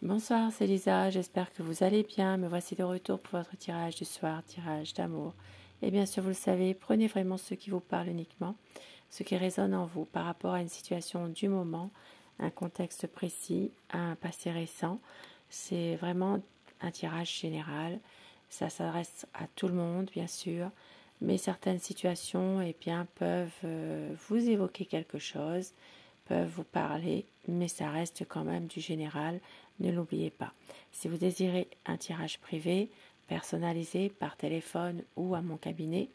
Bonsoir, c'est Lisa, j'espère que vous allez bien. Me voici de retour pour votre tirage du soir, tirage d'amour. Et bien sûr, vous le savez, prenez vraiment ce qui vous parle uniquement, ce qui résonne en vous par rapport à une situation du moment, un contexte précis, un passé récent. C'est vraiment un tirage général. Ça s'adresse à tout le monde, bien sûr, mais certaines situations peuvent vous évoquer quelque chose, peuvent vous parler, mais ça reste quand même du général. Ne l'oubliez pas. Si vous désirez un tirage privé, personnalisé par téléphone ou à mon cabinet,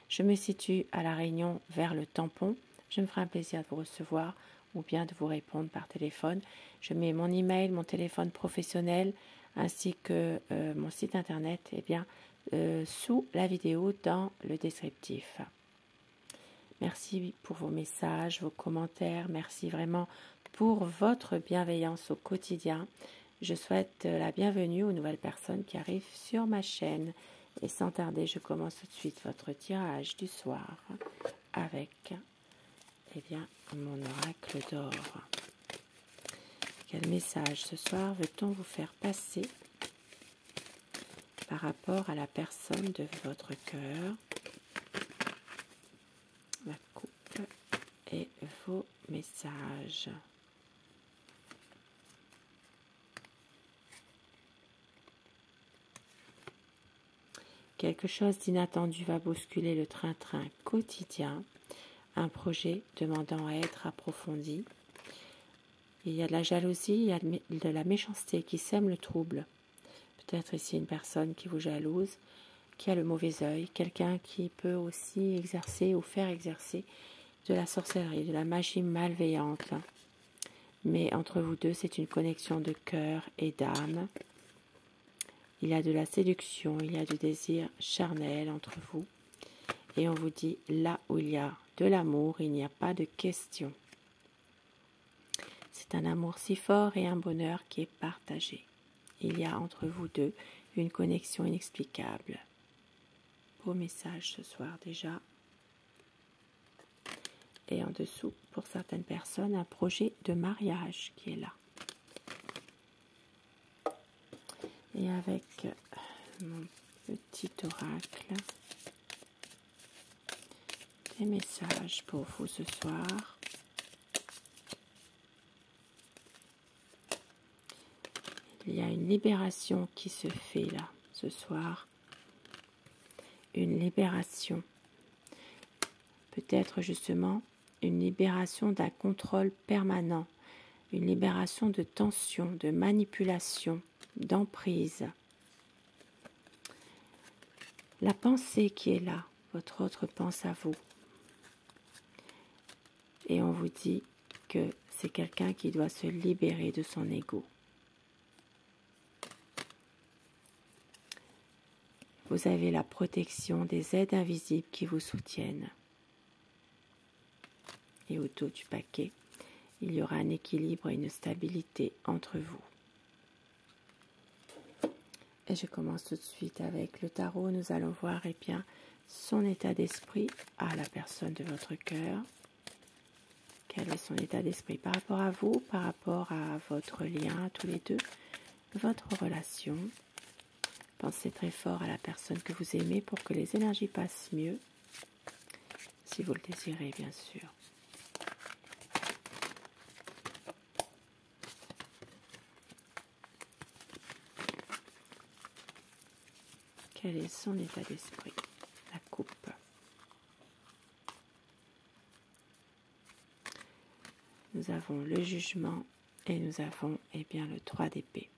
je me situe à La Réunion vers le Tampon. Je me ferai un plaisir de vous recevoir ou bien de vous répondre par téléphone. Je mets mon email, mon téléphone professionnel ainsi que mon site internet sous la vidéo dans le descriptif. Merci pour vos messages, vos commentaires. Merci vraiment pour votre bienveillance au quotidien. Je souhaite la bienvenue aux nouvelles personnes qui arrivent sur ma chaîne. Et sans tarder, je commence tout de suite votre tirage du soir avec mon oracle d'or. Quel message ce soir veut-on vous faire passer par rapport à la personne de votre cœur? La coupe et vos messages. Quelque chose d'inattendu va bousculer le train-train quotidien, un projet demandant à être approfondi. Il y a de la jalousie, il y a de la méchanceté qui sème le trouble. Peut-être ici une personne qui vous jalouse, qui a le mauvais œil, quelqu'un qui peut aussi exercer ou faire exercer de la sorcellerie, de la magie malveillante. Mais entre vous deux, c'est une connexion de cœur et d'âme. Il y a de la séduction, il y a du désir charnel entre vous. Et on vous dit, là où il y a de l'amour, il n'y a pas de question. C'est un amour si fort et un bonheur qui est partagé. Il y a entre vous deux une connexion inexplicable. Beau message ce soir déjà. Et en dessous, pour certaines personnes, un projet de mariage qui est là. Et avec mon petit oracle, des messages pour vous ce soir. Il y a une libération qui se fait là, ce soir. Une libération. Peut-être justement une libération d'un contrôle permanent. Une libération de tension, de manipulation, d'emprise. La pensée qui est là, votre autre pense à vous. Et on vous dit que c'est quelqu'un qui doit se libérer de son ego. Vous avez la protection des aides invisibles qui vous soutiennent. Et au dos du paquet, il y aura un équilibre et une stabilité entre vous. Et je commence tout de suite avec le tarot. Nous allons voir son état d'esprit à la personne de votre cœur. Quel est son état d'esprit par rapport à vous, par rapport à votre lien, tous les deux, votre relation. Pensez très fort à la personne que vous aimez pour que les énergies passent mieux, si vous le désirez, bien sûr. Quel est son état d'esprit? La coupe. Nous avons le jugement et nous avons le 3 d'épée.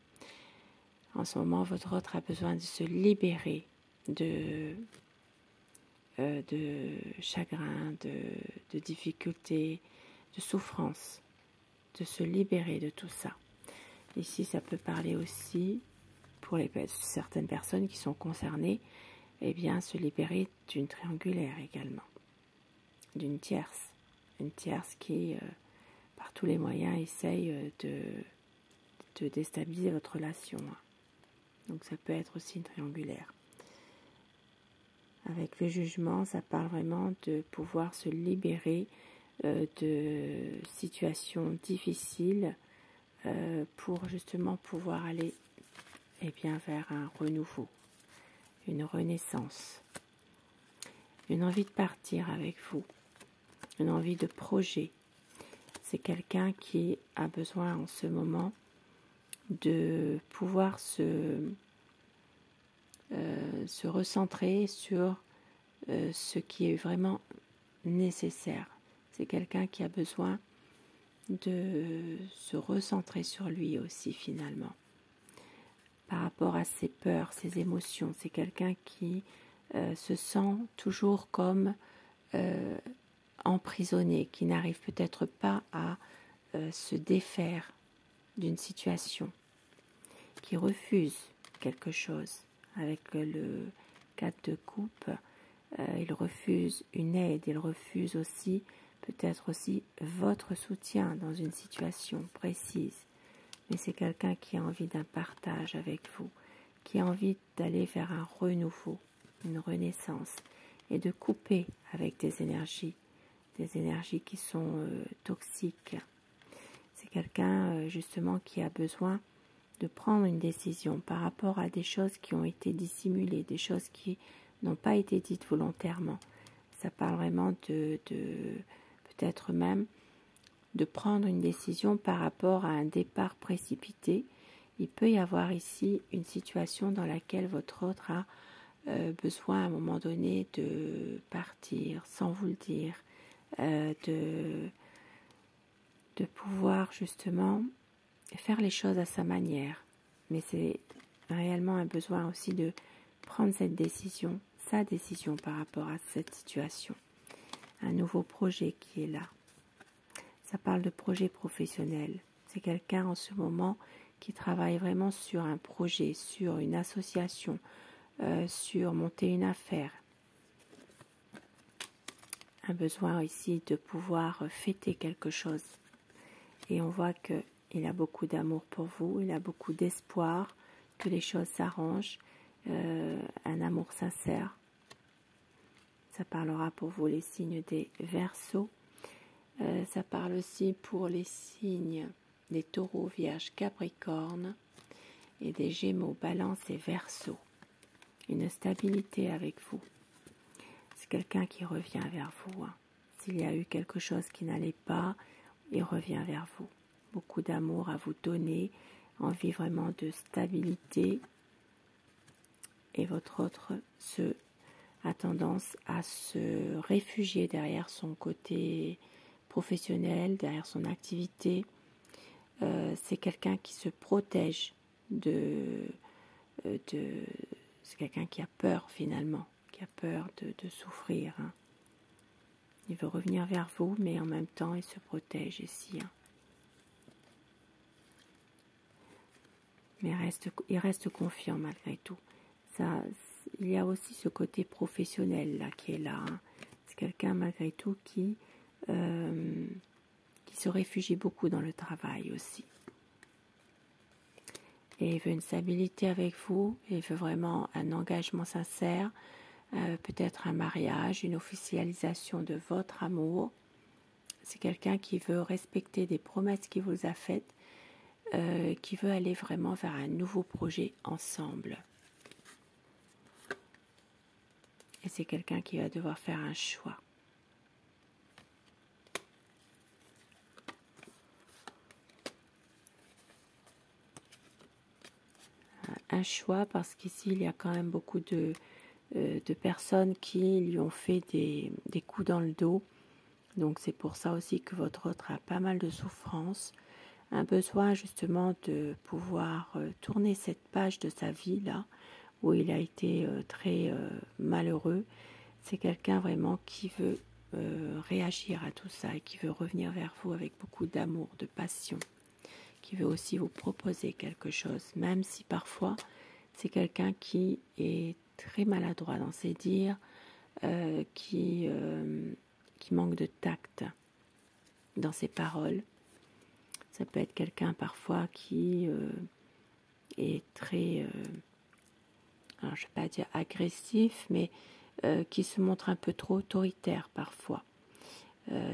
En ce moment, votre autre a besoin de se libérer de chagrin, de difficultés, de souffrance, de se libérer de tout ça. Ici, ça peut parler aussi, pour certaines personnes qui sont concernées, se libérer d'une triangulaire également, d'une tierce. Une tierce qui, par tous les moyens, essaye de déstabiliser votre relation. Donc ça peut être aussi une triangulaire. Avec le jugement, ça parle vraiment de pouvoir se libérer de situations difficiles pour justement pouvoir aller bien, vers un renouveau, une renaissance, une envie de partir avec vous, une envie de projet. C'est quelqu'un qui a besoin en ce moment de pouvoir se recentrer sur ce qui est vraiment nécessaire. C'est quelqu'un qui a besoin de se recentrer sur lui aussi finalement. Par rapport à ses peurs, ses émotions, c'est quelqu'un qui se sent toujours comme emprisonné, qui n'arrive peut-être pas à se défaire d'une situation, qui refuse quelque chose. Avec le 4 de coupe, il refuse une aide, il refuse aussi peut-être aussi votre soutien dans une situation précise. Mais c'est quelqu'un qui a envie d'un partage avec vous, qui a envie d'aller vers un renouveau, une renaissance, et de couper avec des énergies qui sont toxiques. C'est quelqu'un justement qui a besoin de prendre une décision par rapport à des choses qui ont été dissimulées, des choses qui n'ont pas été dites volontairement. Ça parle vraiment de peut-être même de prendre une décision par rapport à un départ précipité. Il peut y avoir ici une situation dans laquelle votre autre a besoin à un moment donné de partir sans vous le dire, de pouvoir justement faire les choses à sa manière. Mais c'est réellement un besoin aussi de prendre cette décision, sa décision par rapport à cette situation. Un nouveau projet qui est là. Ça parle de projet professionnel. C'est quelqu'un en ce moment qui travaille vraiment sur un projet, sur une association, sur monter une affaire. Un besoin ici de pouvoir fêter quelque chose. Et on voit qu'il a beaucoup d'amour pour vous, il a beaucoup d'espoir que les choses s'arrangent, un amour sincère. Ça parlera pour vous les signes des Verseaux. Ça parle aussi pour les signes des Taureaux, Vierges, Capricornes et des Gémeaux, Balance et Verseau. Une stabilité avec vous. C'est quelqu'un qui revient vers vous. S'il y a eu quelque chose qui n'allait pas, il revient vers vous. Beaucoup d'amour à vous donner, envie vraiment de stabilité. Et votre autre a tendance à se réfugier derrière son côté professionnel, derrière son activité. C'est quelqu'un qui se protège c'est quelqu'un qui a peur finalement, qui a peur de souffrir. Il veut revenir vers vous, mais en même temps il se protège ici. Mais il reste confiant malgré tout. Il y a aussi ce côté professionnel là qui est là. C'est quelqu'un malgré tout qui se réfugie beaucoup dans le travail aussi. Et il veut une stabilité avec vous, il veut vraiment un engagement sincère, peut-être un mariage, une officialisation de votre amour. C'est quelqu'un qui veut respecter des promesses qu'il vous a faites, qui veut aller vraiment vers un nouveau projet ensemble. Et c'est quelqu'un qui va devoir faire un choix. Un choix parce qu'ici il y a quand même beaucoup de personnes qui lui ont fait des coups dans le dos. Donc c'est pour ça aussi que votre autre a pas mal de souffrance. Un besoin justement de pouvoir tourner cette page de sa vie là, où il a été très malheureux. C'est quelqu'un vraiment qui veut réagir à tout ça et qui veut revenir vers vous avec beaucoup d'amour, de passion, qui veut aussi vous proposer quelque chose, même si parfois c'est quelqu'un qui est très maladroit dans ses dires, qui manque de tact dans ses paroles. Ça peut être quelqu'un parfois qui est très, alors je ne vais pas dire agressif, mais qui se montre un peu trop autoritaire parfois.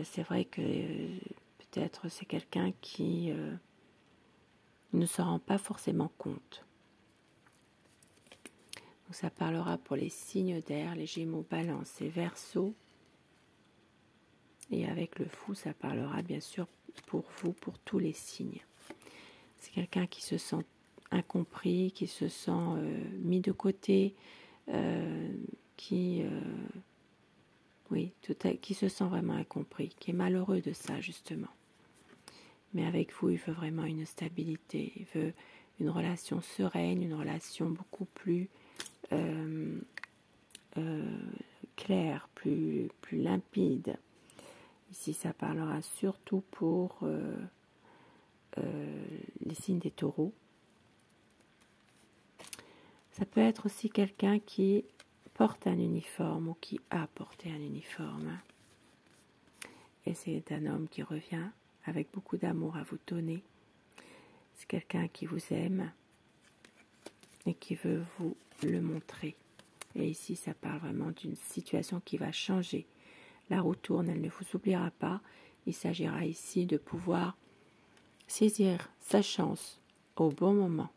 C'est vrai que peut-être c'est quelqu'un qui Il ne s'en rend pas forcément compte. Donc ça parlera pour les signes d'air, les Gémeaux, Balance et Verseaux. Et avec le Fou, ça parlera bien sûr pour vous, pour tous les signes. C'est quelqu'un qui se sent incompris, qui se sent mis de côté, qui se sent vraiment incompris, qui est malheureux de ça justement. Mais avec vous, il veut vraiment une stabilité, il veut une relation sereine, une relation beaucoup plus claire, plus limpide. Ici, ça parlera surtout pour les signes des taureaux. Ça peut être aussi quelqu'un qui porte un uniforme ou qui a porté un uniforme. Et c'est un homme qui revient avec beaucoup d'amour à vous donner. C'est quelqu'un qui vous aime et qui veut vous le montrer. Et ici, ça parle vraiment d'une situation qui va changer. La roue tourne, elle ne vous oubliera pas. Il s'agira ici de pouvoir saisir sa chance au bon moment.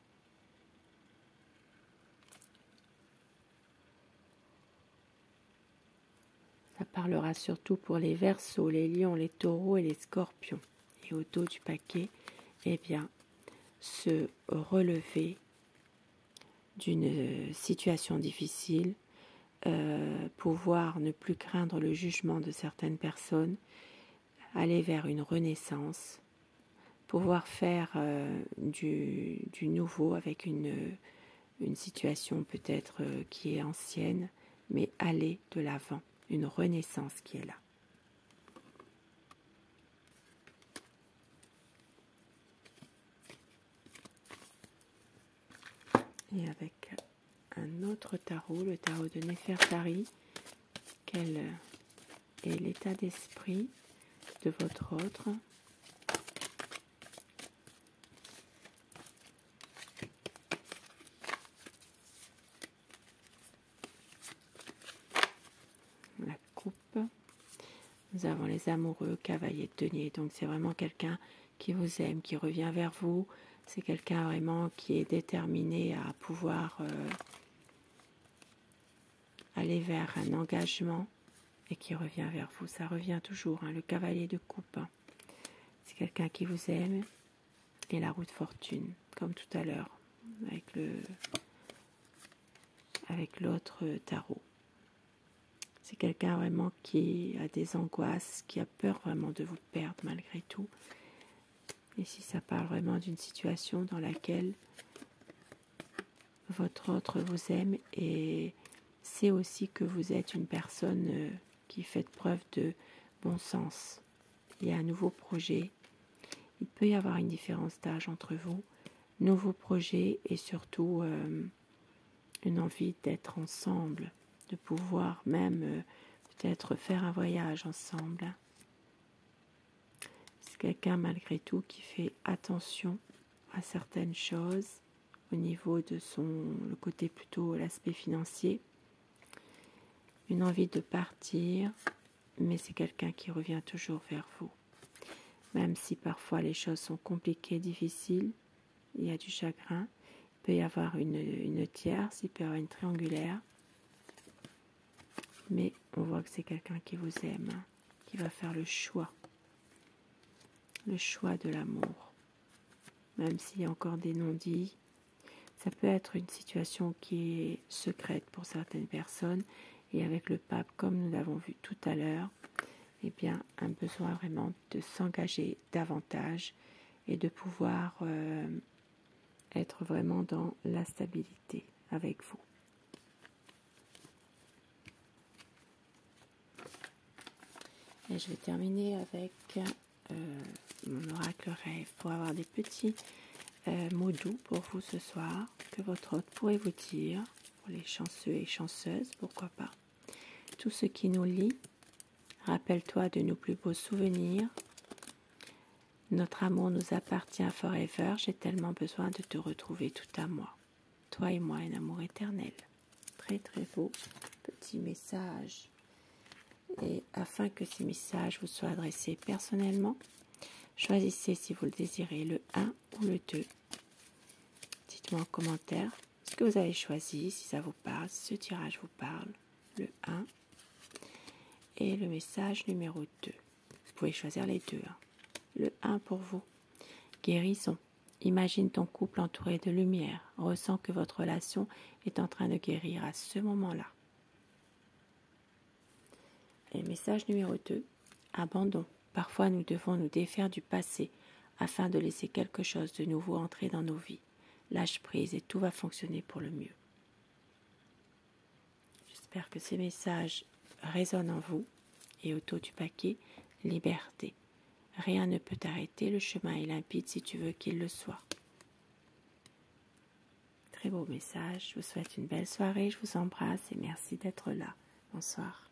Ça parlera surtout pour les Verseaux, les Lions, les Taureaux et les Scorpions. Et au dos du paquet, eh bien, se relever d'une situation difficile, pouvoir ne plus craindre le jugement de certaines personnes, aller vers une renaissance, pouvoir faire du nouveau avec une situation peut-être qui est ancienne, mais aller de l'avant, une renaissance qui est là. Et avec un autre tarot, le tarot de Néfertari, quel est l'état d'esprit de votre autre? La coupe. Nous avons les amoureux, cavalier de denier. Donc c'est vraiment quelqu'un qui vous aime, qui revient vers vous. C'est quelqu'un vraiment qui est déterminé à pouvoir aller vers un engagement et qui revient vers vous. Ça revient toujours, hein, le cavalier de coupe. Hein. C'est quelqu'un qui vous aime. Et la roue de fortune, comme tout à l'heure, avec l'autre tarot. C'est quelqu'un vraiment qui a des angoisses, qui a peur vraiment de vous perdre malgré tout. Ici, ça parle vraiment d'une situation dans laquelle votre autre vous aime et sait aussi que vous êtes une personne qui fait preuve de bon sens. Il y a un nouveau projet. Il peut y avoir une différence d'âge entre vous. Nouveau projet et surtout une envie d'être ensemble, de pouvoir même peut-être faire un voyage ensemble. C'est quelqu'un malgré tout qui fait attention à certaines choses au niveau de le côté plutôt l'aspect financier. Une envie de partir, mais c'est quelqu'un qui revient toujours vers vous. Même si parfois les choses sont compliquées, difficiles, il y a du chagrin, il peut y avoir une tierce, il peut y avoir une triangulaire, mais on voit que c'est quelqu'un qui vous aime, hein, qui va faire le choix de l'amour. Même s'il y a encore des non-dits, ça peut être une situation qui est secrète pour certaines personnes, et avec le pape, comme nous l'avons vu tout à l'heure, eh bien, un besoin vraiment de s'engager davantage et de pouvoir être vraiment dans la stabilité avec vous. Et je vais terminer avec mon oracle rêve pour avoir des petits mots doux pour vous ce soir que votre hôte pourrait vous dire, pour les chanceux et chanceuses, pourquoi pas. Tout ce qui nous lie, rappelle-toi de nos plus beaux souvenirs. Notre amour nous appartient forever. J'ai tellement besoin de te retrouver tout à moi. Toi et moi, un amour éternel. Très très beau petit message. Et afin que ces messages vous soient adressés personnellement, choisissez si vous le désirez le 1 ou le 2. directement en commentaire ce que vous avez choisi, si ça vous parle, si ce tirage vous parle. Le 1 et le message numéro 2. Vous pouvez choisir les deux. Le 1 pour vous. Guérison. Imagine ton couple entouré de lumière. Ressens que votre relation est en train de guérir à ce moment-là. Et le message numéro 2. Abandon. Parfois nous devons nous défaire du passé afin de laisser quelque chose de nouveau entrer dans nos vies. Lâche prise et tout va fonctionner pour le mieux. J'espère que ces messages résonnent en vous. Et autour du paquet, liberté. Rien ne peut t'arrêter, le chemin est limpide si tu veux qu'il le soit. Très beau message, je vous souhaite une belle soirée, je vous embrasse et merci d'être là. Bonsoir.